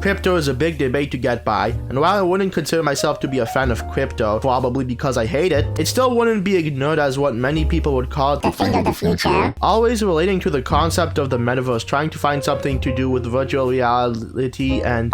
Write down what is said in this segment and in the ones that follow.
crypto is a big debate to get by, and while I wouldn't consider myself to be a fan of crypto, probably because I hate it, it still wouldn't be ignored as what many people would call the thing of the future. Always relating to the concept of the metaverse, trying to find something to do with virtual reality and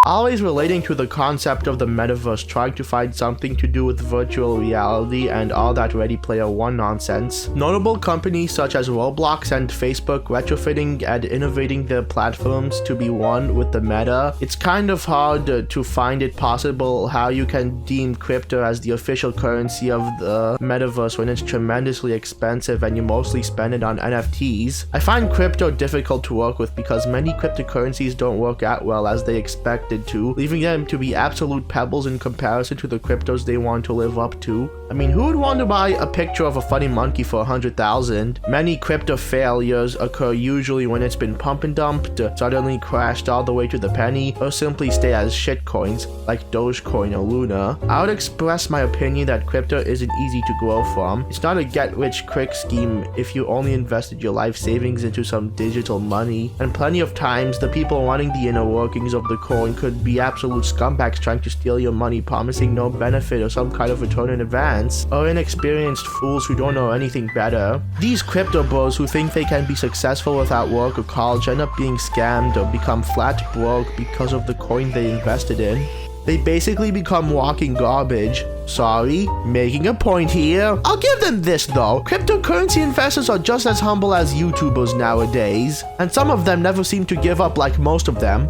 Always relating to the concept of the metaverse, trying to find something to do with virtual reality and all that Ready Player One nonsense. Notable companies such as Roblox and Facebook retrofitting and innovating their platforms to be one with the meta. It's kind of hard to find it possible how you can deem crypto as the official currency of the metaverse when it's tremendously expensive and you mostly spend it on NFTs. I find crypto difficult to work with because many cryptocurrencies don't work out well as they expect to, leaving them to be absolute pebbles in comparison to the cryptos they want to live up to. I mean, who would want to buy a picture of a funny monkey for 100,000? Many crypto failures occur usually when it's been pump and dumped, suddenly crashed all the way to the penny, or simply stay as shitcoins like Dogecoin or Luna. I would express my opinion that crypto isn't easy to grow from. It's not a get-rich-quick scheme if you only invested your life savings into some digital money, and plenty of times the people running the inner workings of the coin could be absolute scumbags trying to steal your money, promising no benefit or some kind of return in advance, or inexperienced fools who don't know anything better. These crypto bros who think they can be successful without work or college end up being scammed or become flat broke because of the coin they invested in. They basically become walking garbage. Sorry, making a point here. I'll give them this though. Cryptocurrency investors are just as humble as YouTubers nowadays, and some of them never seem to give up like most of them.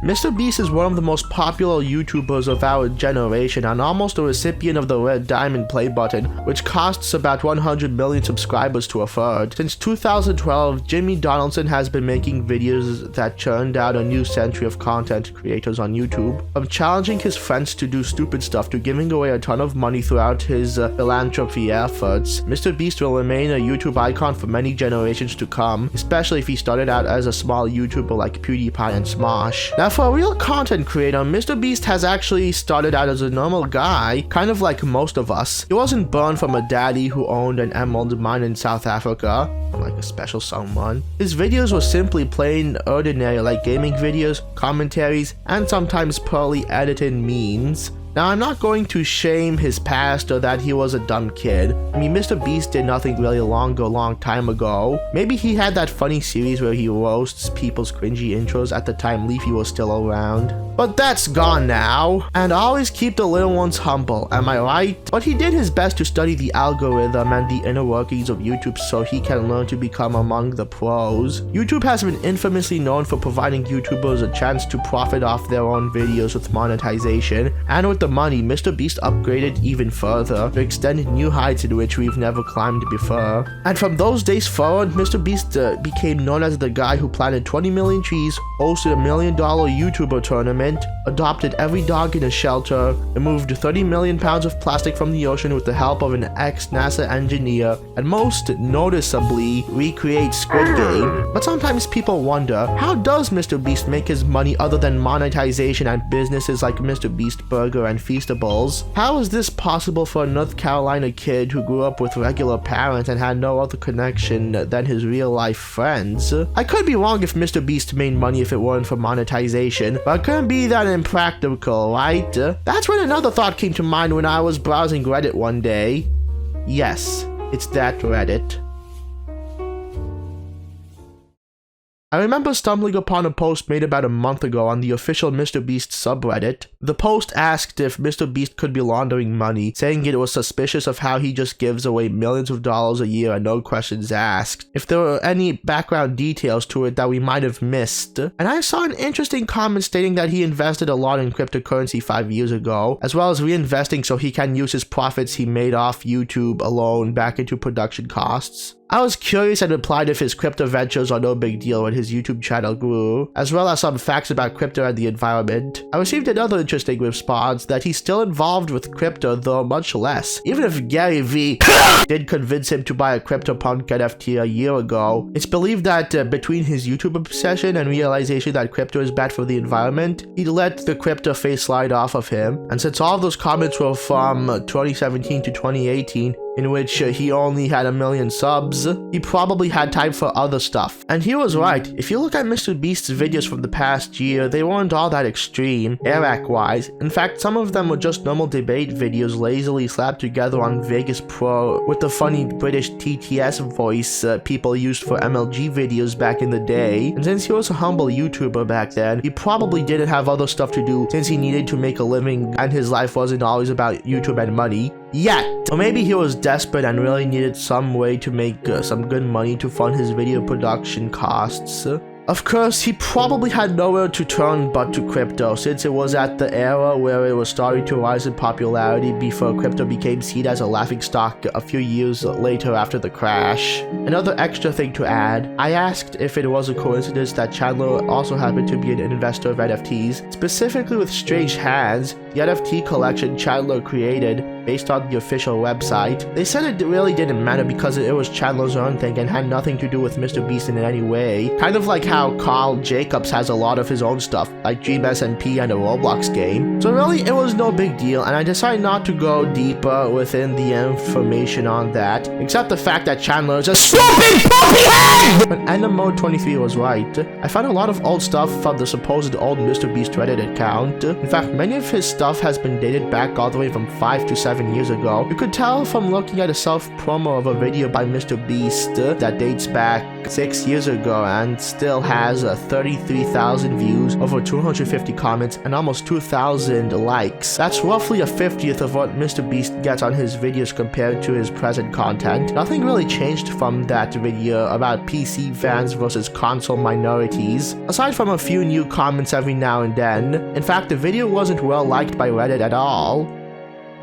MrBeast is one of the most popular YouTubers of our generation and almost a recipient of the red diamond play button, which costs about 100 million subscribers to afford. Since 2012, Jimmy Donaldson has been making videos that churned out a new century of content creators on YouTube. From challenging his friends to do stupid stuff to giving away a ton of money throughout his philanthropy efforts, MrBeast will remain a YouTube icon for many generations to come, especially if he started out as a small YouTuber like PewDiePie and Smosh. Now, for a real content creator, MrBeast has actually started out as a normal guy, kind of like most of us. He wasn't born from a daddy who owned an emerald mine in South Africa, like a special someone. His videos were simply plain ordinary, like gaming videos, commentaries, and sometimes poorly edited memes. Now, I'm not going to shame his past or that he was a dumb kid. I mean, MrBeast did nothing really long time ago. Maybe he had that funny series where he roasts people's cringy intros at the time Leafy was still around. But that's gone now. And always keep the little ones humble, am I right? But he did his best to study the algorithm and the inner workings of YouTube so he can learn to become among the pros. YouTube has been infamously known for providing YouTubers a chance to profit off their own videos with monetization, and with the money, MrBeast upgraded even further to extend new heights in which we've never climbed before. And from those days forward, MrBeast became known as the guy who planted 20 million trees, hosted $1 million YouTuber tournament, adopted every dog in a shelter, removed 30 million pounds of plastic from the ocean with the help of an ex-NASA engineer, and most noticeably, recreate Squid Game. But sometimes people wonder, how does MrBeast make his money other than monetization and businesses like MrBeast Burger and Feastables? How is this possible for a North Carolina kid who grew up with regular parents and had no other connection than his real-life friends? I could be wrong if MrBeast made money if it weren't for monetization, but it couldn't be that impractical, right? That's when another thought came to mind when I was browsing Reddit one day. Yes, it's that Reddit. I remember stumbling upon a post made about a month ago on the official MrBeast subreddit. The post asked if MrBeast could be laundering money, saying it was suspicious of how he just gives away millions of dollars a year and no questions asked, if there were any background details to it that we might have missed. And I saw an interesting comment stating that he invested a lot in cryptocurrency 5 years ago, as well as reinvesting so he can use his profits he made off YouTube alone back into production costs. I was curious and replied if his crypto ventures are no big deal when his YouTube channel grew, as well as some facts about crypto and the environment. I received another interesting response that he's still involved with crypto, though much less. Even if Gary V did convince him to buy a CryptoPunk NFT a year ago, it's believed that between his YouTube obsession and realization that crypto is bad for the environment, he let the crypto face slide off of him. And since all of those comments were from 2017 to 2018, in which he only had 1 million subs, he probably had time for other stuff. And he was right. If you look at MrBeast's videos from the past year, they weren't all that extreme, Eric-wise. In fact, some of them were just normal debate videos lazily slapped together on Vegas Pro with the funny British TTS voice people used for MLG videos back in the day. And since he was a humble YouTuber back then, he probably didn't have other stuff to do since he needed to make a living and his life wasn't always about YouTube and money. Yet. Or maybe he was desperate and really needed some way to make some good money to fund his video production costs. Of course, he probably had nowhere to turn but to crypto, since it was at the era where it was starting to rise in popularity before crypto became seen as a laughingstock a few years later after the crash. Another extra thing to add, I asked if it was a coincidence that Chandler also happened to be an investor of NFTs, specifically with Strange Hands, the NFT collection Chandler created based on the official website. They said it really didn't matter because it was Chandler's own thing and had nothing to do with MrBeast in any way. Kind of like how Carl Jacobs has a lot of his own stuff, like Dream SMP and a Roblox game. So really, it was no big deal, and I decided not to go deeper within the information on that, except the fact that Chandler is a stupid puppy head! But Endermode23 was right. I found a lot of old stuff from the supposed old MrBeast Reddit account. In fact, many of his stuff has been dated back all the way from 5 to 7 years ago. You could tell from looking at a self-promo of a video by MrBeast that dates back 6 years ago and still has 33,000 views, over 250 comments, and almost 2,000 likes. That's roughly a 50th of what MrBeast gets on his videos compared to his present content. Nothing really changed from that video about PC fans versus console minorities, aside from a few new comments every now and then. In fact, the video wasn't well liked by Reddit at all.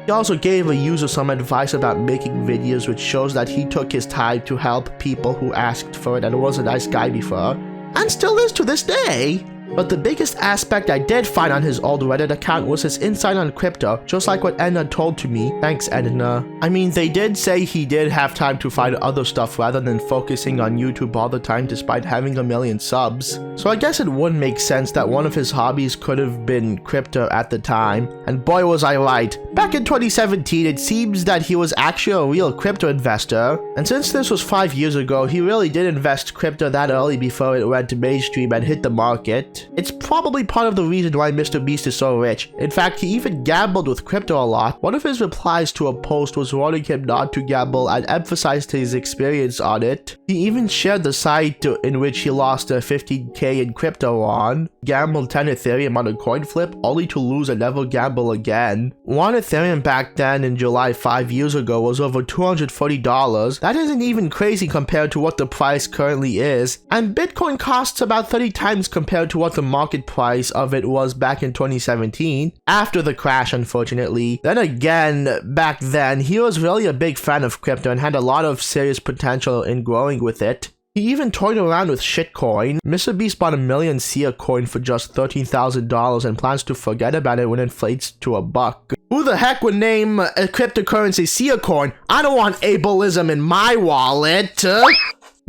He also gave a user some advice about making videos, which shows that he took his time to help people who asked for it and was a nice guy before, and still is to this day. But the biggest aspect I did find on his old Reddit account was his insight on crypto, just like what Edna told to me. Thanks, Edna. I mean, they did say he did have time to find other stuff rather than focusing on YouTube all the time despite having 1 million subs. So I guess it would make sense that one of his hobbies could have been crypto at the time. And boy was I right. Back in 2017, it seems that he was actually a real crypto investor. And since this was 5 years ago, he really did invest crypto that early before it went mainstream and hit the market. It's probably part of the reason why MrBeast is so rich. In fact, he even gambled with crypto a lot. One of his replies to a post was warning him not to gamble and emphasized his experience on it. He even shared the site in which he lost 15k in crypto on, gambled 10 Ethereum on a coin flip, only to lose and never gamble again. 1 Ethereum back then in July 5 years ago was over $240. That isn't even crazy compared to what the price currently is. And Bitcoin costs about 30 times compared to what the market price of it was back in 2017, after the crash unfortunately. Then again, back then, he was really a big fan of crypto and had a lot of serious potential in growing with it. He even toyed around with shitcoin. MrBeast bought 1 million Sia coin for just $13,000 and plans to forget about it when it inflates to $1. Who the heck would name a cryptocurrency Sia coin? I don't want ableism in my wallet.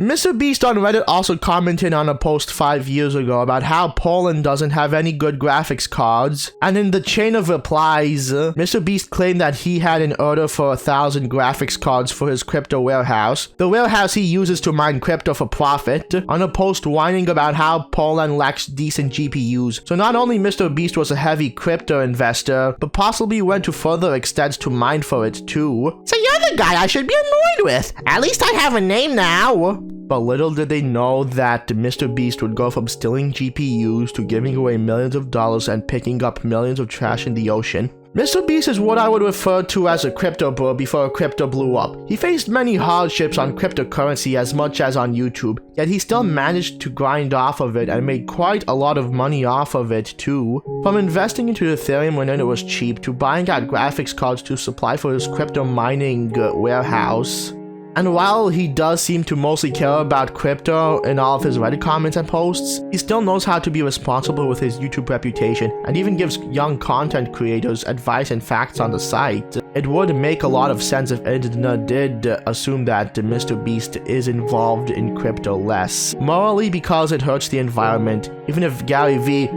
MrBeast on Reddit also commented on a post 5 years ago about how Poland doesn't have any good graphics cards, and in the chain of replies, MrBeast claimed that he had an order for 1,000 graphics cards for his crypto warehouse, the warehouse he uses to mine crypto for profit, on a post whining about how Poland lacks decent GPUs. So not only MrBeast was a heavy crypto investor, but possibly went to further extents to mine for it too. So you're the guy I should be annoyed with. At least I have a name now. But little did they know that MrBeast would go from stealing GPUs to giving away millions of dollars and picking up millions of trash in the ocean. MrBeast is what I would refer to as a crypto bro before crypto blew up. He faced many hardships on cryptocurrency as much as on YouTube, yet he still managed to grind off of it and made quite a lot of money off of it too. From investing into Ethereum when it was cheap, to buying out graphics cards to supply for his crypto mining warehouse. And while he does seem to mostly care about crypto in all of his Reddit comments and posts, he still knows how to be responsible with his YouTube reputation and even gives young content creators advice and facts on the site. It would make a lot of sense if Internet did assume that MrBeast is involved in crypto less. Morally, because it hurts the environment. Even if Gary V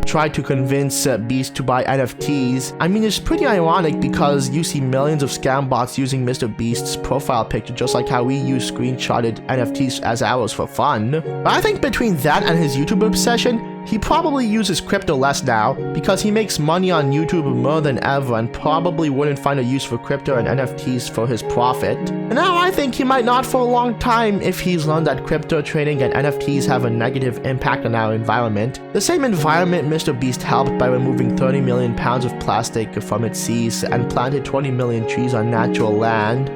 tried to convince Beast to buy NFTs, I mean, it's pretty ironic because you see millions of scam bots using MrBeast's profile picture just like how we use screenshotted NFTs as ours for fun. But I think between that and his YouTube obsession, he probably uses crypto less now because he makes money on YouTube more than ever and probably wouldn't find a use for crypto and NFTs for his profit. And now I think he might not for a long time if he's learned that crypto trading and NFTs have a negative impact on our environment. The same environment MrBeast helped by removing 30 million pounds of plastic from its seas and planted 20 million trees on natural land.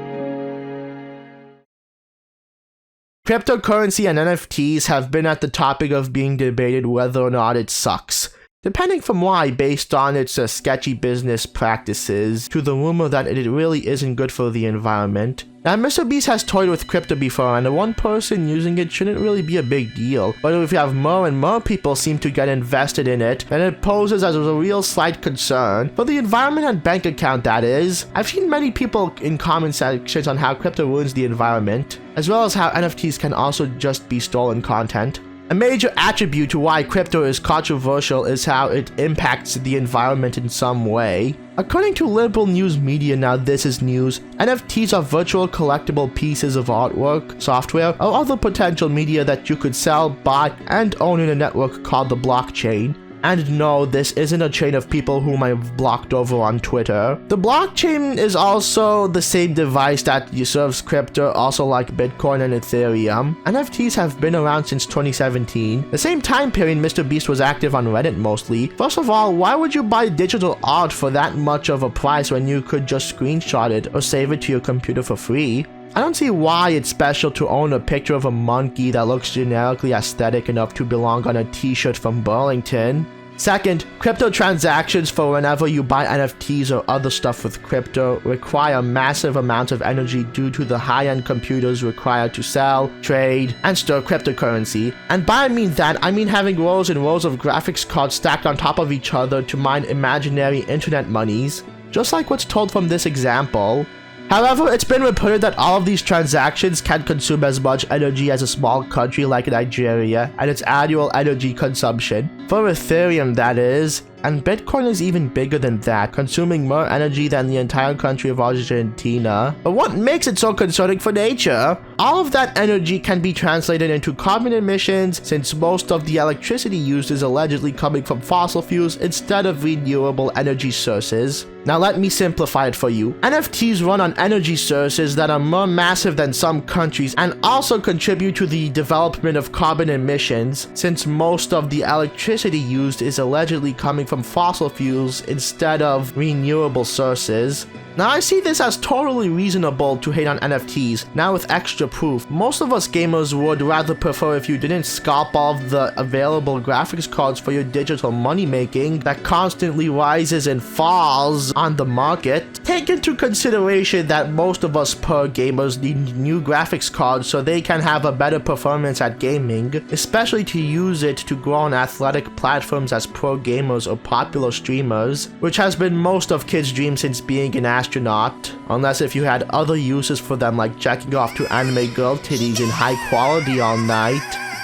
Cryptocurrency and NFTs have been at the topic of being debated whether or not it sucks, depending from why, based on its sketchy business practices, to the rumor that it really isn't good for the environment. Now, MrBeast has toyed with crypto before, and the one person using it shouldn't really be a big deal, but if you have more and more people seem to get invested in it, then it poses as a real slight concern, for the environment and bank account that is. I've seen many people in comment sections on how crypto ruins the environment, as well as how NFTs can also just be stolen content. A major attribute to why crypto is controversial is how it impacts the environment in some way. According to liberal news media, now this is news, NFTs are virtual collectible pieces of artwork, software, or other potential media that you could sell, buy, and own in a network called the blockchain. And no, this isn't a chain of people whom I've blocked over on Twitter. The blockchain is also the same device that serves crypto, also like Bitcoin and Ethereum. NFTs have been around since 2017, the same time period MrBeast was active on Reddit mostly. First of all, why would you buy digital art for that much of a price when you could just screenshot it or save it to your computer for free? I don't see why it's special to own a picture of a monkey that looks generically aesthetic enough to belong on a t-shirt from Burlington. Second, crypto transactions for whenever you buy NFTs or other stuff with crypto require massive amounts of energy due to the high-end computers required to sell, trade, and store cryptocurrency. And by I mean having rows and rows of graphics cards stacked on top of each other to mine imaginary internet monies, just like what's told from this example. However, it's been reported that all of these transactions can consume as much energy as a small country like Nigeria and its annual energy consumption. For Ethereum, that is. And Bitcoin is even bigger than that, consuming more energy than the entire country of Argentina. But what makes it so concerning for nature? All of that energy can be translated into carbon emissions, since most of the electricity used is allegedly coming from fossil fuels instead of renewable energy sources. Now let me simplify it for you. NFTs run on energy sources that are more massive than some countries and also contribute to the development of carbon emissions, since most of the electricity used is allegedly coming from fossil fuels instead of renewable sources. Now I see this as totally reasonable to hate on NFTs, now with extra proof. Most of us gamers would rather prefer if you didn't scalp all of the available graphics cards for your digital money making that constantly rises and falls on the market. Take into consideration that most of us per gamers need new graphics cards so they can have a better performance at gaming, especially to use it to grow on athletic platforms as pro gamers or popular streamers, which has been most of kids' dreams since being an astronaut, unless if you had other uses for them like jacking off to anime girl titties in high quality all night.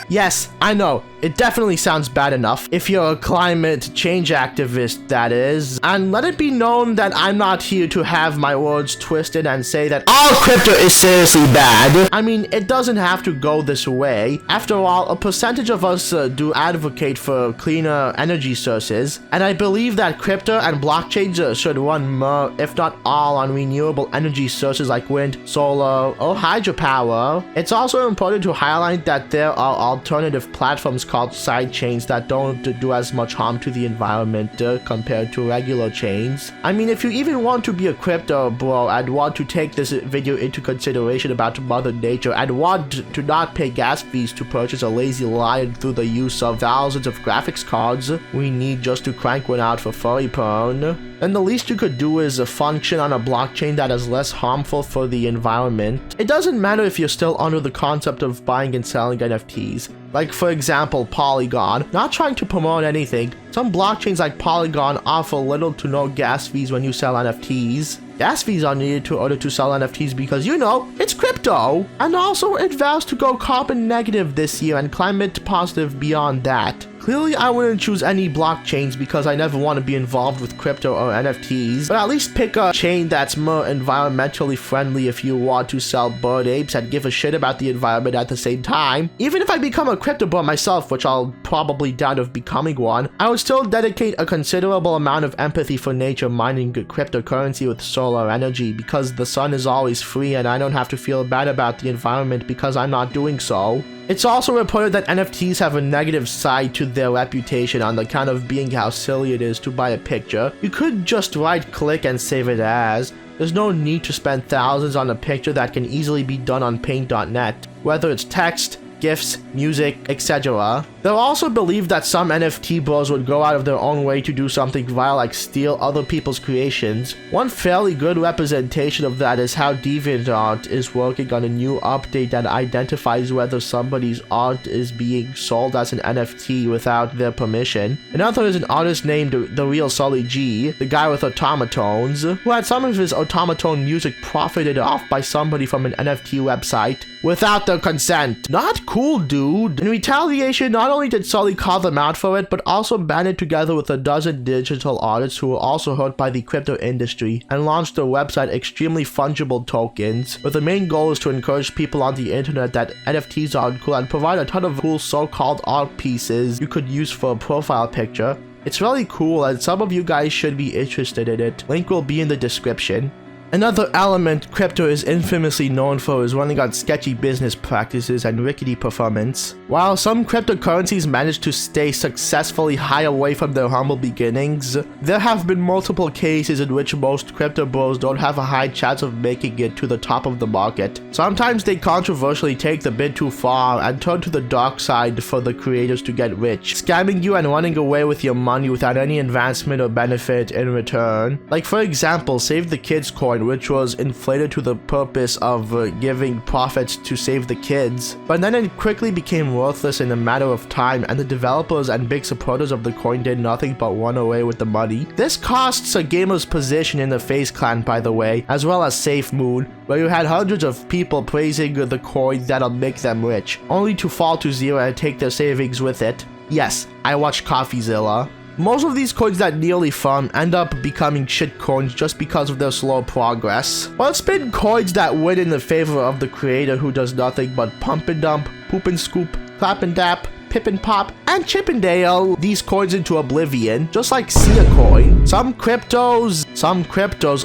Yes, I know, it definitely sounds bad enough if you're a climate change activist, that is. And let it be known that I'm not here to have my words twisted and say that all crypto is seriously bad. I mean, it doesn't have to go this way. After all, a percentage of us do advocate for cleaner energy sources, and I believe that crypto and blockchains should run more, if not all, on renewable energy sources like wind, solar, or hydropower. It's also important to highlight that there are alternative platforms called side chains that don't do as much harm to the environment compared to regular chains. I mean, if you even want to be a crypto bro and want to take this video into consideration about Mother Nature and want to not pay gas fees to purchase a lazy lion through the use of thousands of graphics cards we need just to crank one out for furry porn, then the least you could do is function on a blockchain that is less harmful for the environment. It doesn't matter if you're still under the concept of buying and selling NFTs. Like, for example, Polygon. Not trying to promote anything, some blockchains like Polygon offer little to no gas fees when you sell NFTs. Gas fees are needed in order to sell NFTs because, you know, it's crypto! And also, it vows to go carbon negative this year and climate positive beyond that. Clearly, I wouldn't choose any blockchains because I never want to be involved with crypto or NFTs, but at least pick a chain that's more environmentally friendly if you want to sell Bored Apes and give a shit about the environment at the same time. Even if I become a crypto bro myself, which I'll probably doubt of becoming one, I would still dedicate a considerable amount of empathy for nature mining cryptocurrency with solar energy because the sun is always free and I don't have to feel bad about the environment because I'm not doing so. It's also reported that NFTs have a negative side to their reputation on account of being how silly it is to buy a picture. You could just right-click and save it as. There's no need to spend thousands on a picture that can easily be done on paint.net, whether it's text, GIFs, music, etc. They'll also believe that some NFT bros would go out of their own way to do something vile like steal other people's creations. One fairly good representation of that is how DeviantArt is working on a new update that identifies whether somebody's art is being sold as an NFT without their permission. Another is an artist named The Real Sully G, the guy with automatons, who had some of his automaton music profited off by somebody from an NFT website without their consent. Not cool, dude. In retaliation, not only did Sully call them out for it, but also banded together with a dozen digital artists who were also hurt by the crypto industry and launched their website Extremely Fungible Tokens, where the main goal is to encourage people on the internet that NFTs are cool and provide a ton of cool so-called art pieces you could use for a profile picture. It's really cool and some of you guys should be interested in it. Link will be in the description. Another element crypto is infamously known for is running on sketchy business practices and rickety performance. While some cryptocurrencies manage to stay successfully high away from their humble beginnings, there have been multiple cases in which most crypto bros don't have a high chance of making it to the top of the market. Sometimes they controversially take the bit too far and turn to the dark side for the creators to get rich, scamming you and running away with your money without any advancement or benefit in return. Like, for example, Save the Kids coin, which was inflated to the purpose of giving profits to save the kids, but then it quickly became worthless in a matter of time and the developers and big supporters of the coin did nothing but run away with the money. This costs a gamer's position in the FaZe clan, by the way, as well as Safe Moon, where you had hundreds of people praising the coin that'll make them rich, only to fall to zero and take their savings with it. Yes, I watched CoffeeZilla. Most of these coins that nearly farm end up becoming shit coins just because of their slow progress. Well, it's been coins that win in the favor of the creator who does nothing but pump and dump, poop and scoop, clap and dap, pip and pop, and Chippendale these coins into oblivion, just like Sia coin. Some cryptos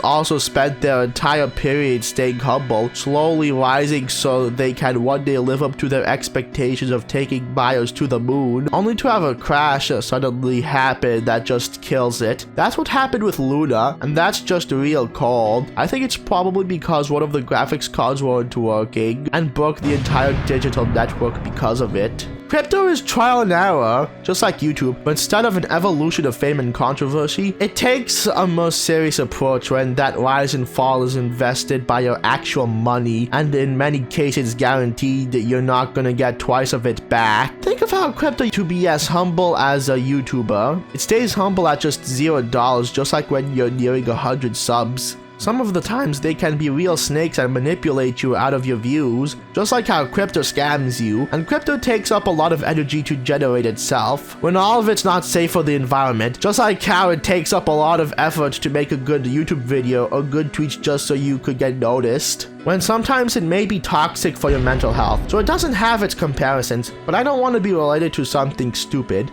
also spent their entire period staying humble, slowly rising so they can one day live up to their expectations of taking buyers to the moon, only to have a crash suddenly happen that just kills it. That's what happened with Luna, and that's just real cold. I think it's probably because one of the graphics cards weren't working and broke the entire digital network because of it. Crypto is trial and error, just like YouTube, but instead of an evolution of fame and controversy, it takes a more serious approach when that rise and fall is invested by your actual money, and in many cases guaranteed that you're not gonna get twice of it back. Think of how crypto to be as humble as a YouTuber. It stays humble at just $0, just like when you're nearing 100 subs. Some of the times they can be real snakes and manipulate you out of your views, just like how crypto scams you, and crypto takes up a lot of energy to generate itself, when all of it's not safe for the environment, just like how it takes up a lot of effort to make a good YouTube video or good tweets just so you could get noticed, when sometimes it may be toxic for your mental health, so it doesn't have its comparisons, but I don't want to be related to something stupid.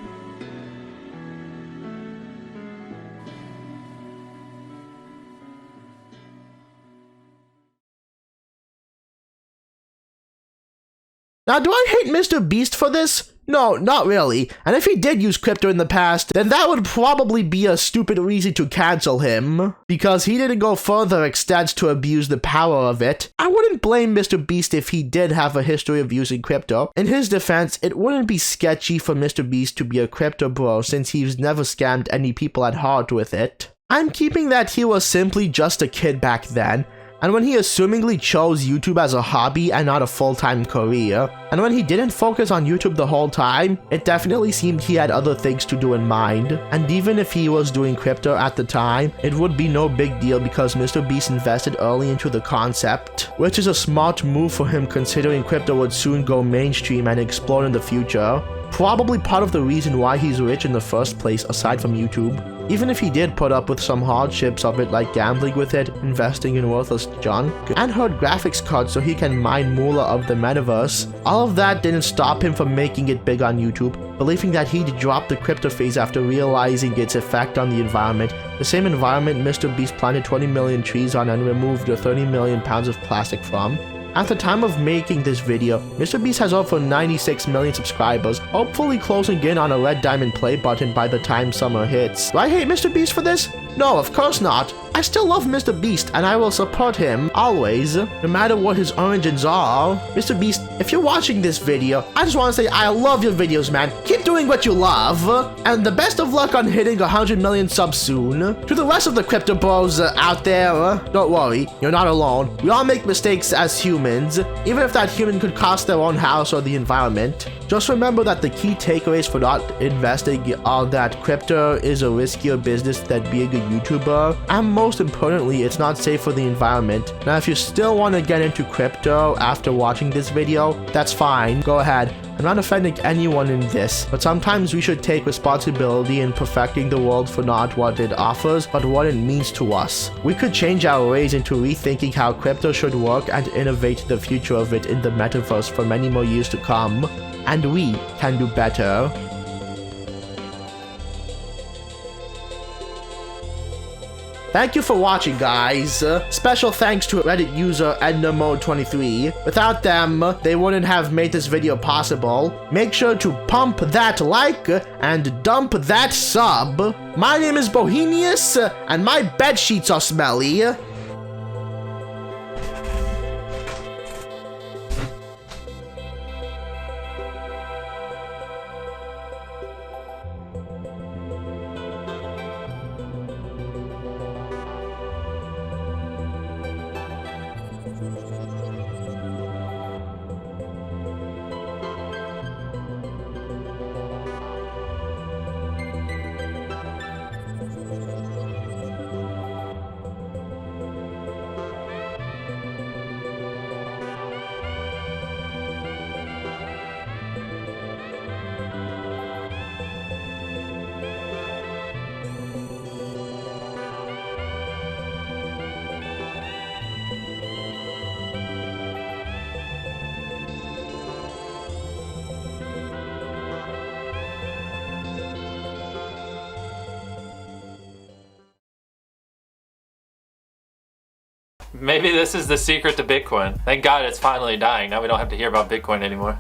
Now, do I hate MrBeast for this? No, not really. And if he did use crypto in the past, then that would probably be a stupid reason to cancel him, because he didn't go further extents to abuse the power of it. I wouldn't blame MrBeast if he did have a history of using crypto. In his defense, it wouldn't be sketchy for MrBeast to be a crypto bro since he's never scammed any people at heart with it. I'm keeping that he was simply just a kid back then, and when he assumingly chose YouTube as a hobby and not a full-time career, and when he didn't focus on YouTube the whole time, it definitely seemed he had other things to do in mind. And even if he was doing crypto at the time, it would be no big deal because MrBeast invested early into the concept, which is a smart move for him considering crypto would soon go mainstream and explode in the future. Probably part of the reason why he's rich in the first place aside from YouTube. Even if he did put up with some hardships of it like gambling with it, investing in worthless junk, and hurt graphics cards so he can mine moolah of the metaverse, all of that didn't stop him from making it big on YouTube, believing that he'd drop the crypto phase after realizing its effect on the environment, the same environment MrBeast planted 20 million trees on and removed 30 million pounds of plastic from. At the time of making this video, MrBeast has over 96 million subscribers, hopefully closing in on a red diamond play button by the time summer hits. Do I hate MrBeast for this? No, of course not. I still love MrBeast and I will support him, always, no matter what his origins are. MrBeast, if you're watching this video, I just want to say I love your videos, man. Keep doing what you love, and the best of luck on hitting 100 million subs soon. To the rest of the crypto bros out there, don't worry, you're not alone. We all make mistakes as humans, even if that human could cost their own house or the environment. Just remember that the key takeaways for not investing are that crypto is a riskier business than being a YouTuber, and most importantly, it's not safe for the environment. Now, if you still want to get into crypto after watching this video, that's fine, go ahead. I'm not offending anyone in this, but sometimes we should take responsibility in perfecting the world for not what it offers, but what it means to us. We could change our ways into rethinking how crypto should work and innovate the future of it in the metaverse for many more years to come. And we can do better. Thank you for watching, guys. Special thanks to Reddit user EnderMode23. Without them, they wouldn't have made this video possible. Make sure to pump that like and dump that sub. My name is Bohemius, and my bed sheets are smelly. Maybe this is the secret to Bitcoin. Thank God it's finally dying. Now we don't have to hear about Bitcoin anymore.